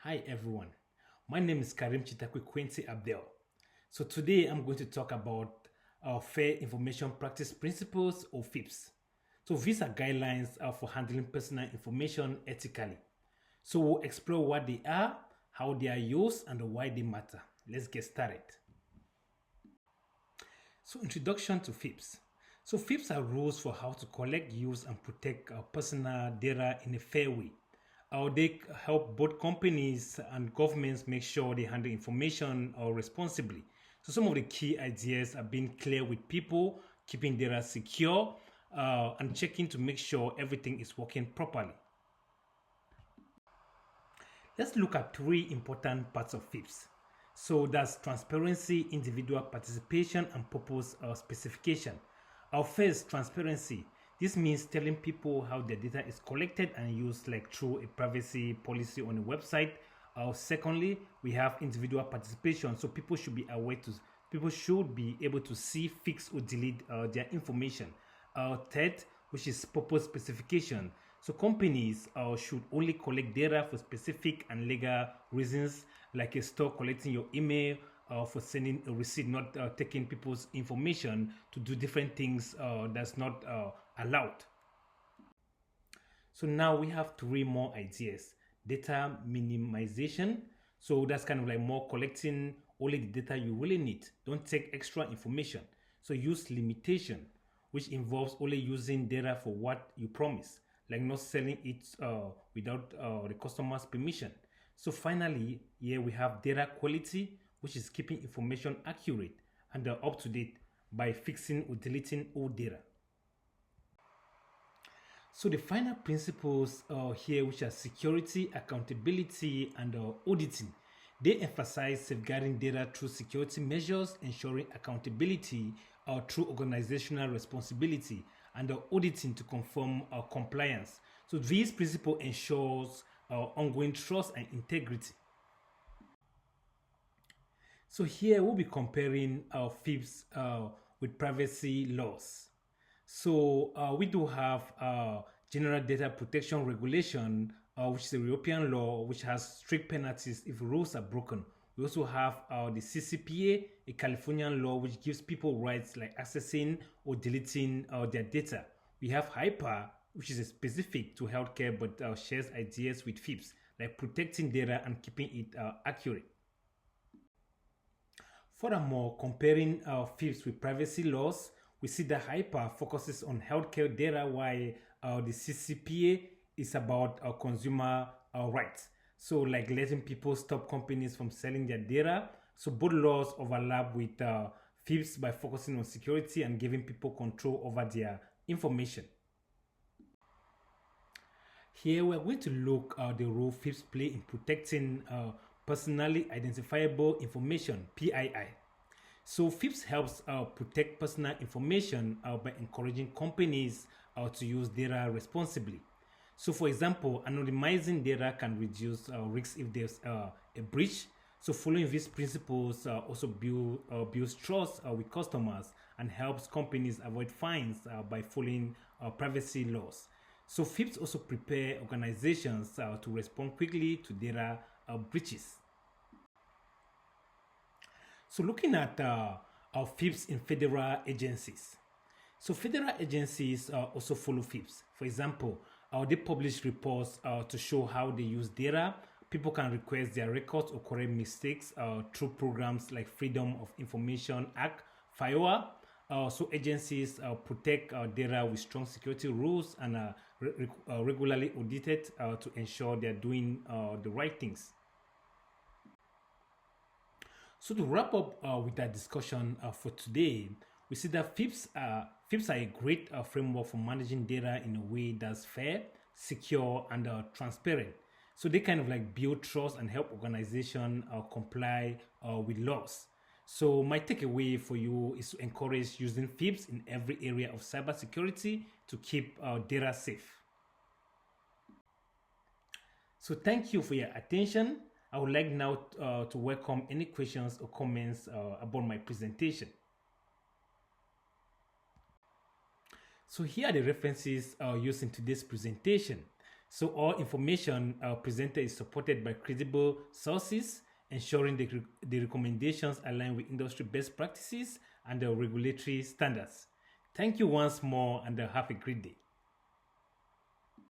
Hi everyone, my name is Karim Chitakwe Quincy Abdel. So today I'm going to talk about Fair Information Practice Principles or FIPS. So these are guidelines for handling personal information ethically. So we'll explore what they are, how they are used, and why they matter. Let's get started. So introduction to FIPS. So FIPS are rules for how to collect, use, and protect personal data in a fair way. They help both companies and governments make sure they handle information responsibly. So some of the key ideas are being clear with people, keeping data secure, and checking to make sure everything is working properly. Let's look at three important parts of FIPS. So that's transparency, individual participation, and purpose specification. First, transparency. This means telling people how their data is collected and used, like through a privacy policy on a website. Secondly, we have individual participation. So people should be able to see, fix, or delete their information. Third, which is purpose specification. So companies should only collect data for specific and legal reasons, like a store collecting your email, for sending a receipt, not taking people's information to do different things that's not allowed. So now we have three more ideas. Data minimization. So that's kind of like more collecting only the data you really need. Don't take extra information. So use limitation, which involves only using data for what you promise, like not selling it without the customer's permission. So finally, here we have data quality, which is keeping information accurate and up to date by fixing or deleting old data. So the final principles here, which are security, accountability, and auditing, they emphasize safeguarding data through security measures, ensuring accountability through organizational responsibility, and auditing to confirm compliance. So these principles ensures ongoing trust and integrity. So here we'll be comparing FIPS with privacy laws. So we do have General Data Protection Regulation, which is a European law, which has strict penalties if rules are broken. We also have the CCPA, a Californian law, which gives people rights like accessing or deleting their data. We have HIPAA, which is specific to healthcare but shares ideas with FIPS, like protecting data and keeping it accurate. Furthermore, comparing FIPS with privacy laws, we see that HIPAA focuses on healthcare data while the CCPA is about consumer rights. So like letting people stop companies from selling their data. So both laws overlap with FIPS by focusing on security and giving people control over their information. Here we're going to look at the role FIPS play in protecting personally identifiable information, PII. So FIPS helps protect personal information by encouraging companies to use data responsibly. So for example, anonymizing data can reduce risks if there's a breach. So following these principles also builds trust with customers and helps companies avoid fines by following privacy laws. So FIPS also prepare organizations to respond quickly to data breaches. So looking at our FIPS in federal agencies. So federal agencies also follow FIPS. For example, they publish reports to show how they use data. People can request their records or correct mistakes through programs like Freedom of Information Act, FIOA. So agencies protect data with strong security rules and regularly audited to ensure they're doing the right things. So to wrap up with that discussion for today, we see that FIPS are a great framework for managing data in a way that's fair, secure, and transparent. So they kind of like build trust and help organizations comply with laws. So my takeaway for you is to encourage using FIPS in every area of cybersecurity to keep data safe. So thank you for your attention. I would like now to welcome any questions or comments about my presentation. So here are the references used in today's presentation. So all information presented is supported by credible sources, ensuring the recommendations align with industry best practices and the regulatory standards. Thank you once more, and have a great day.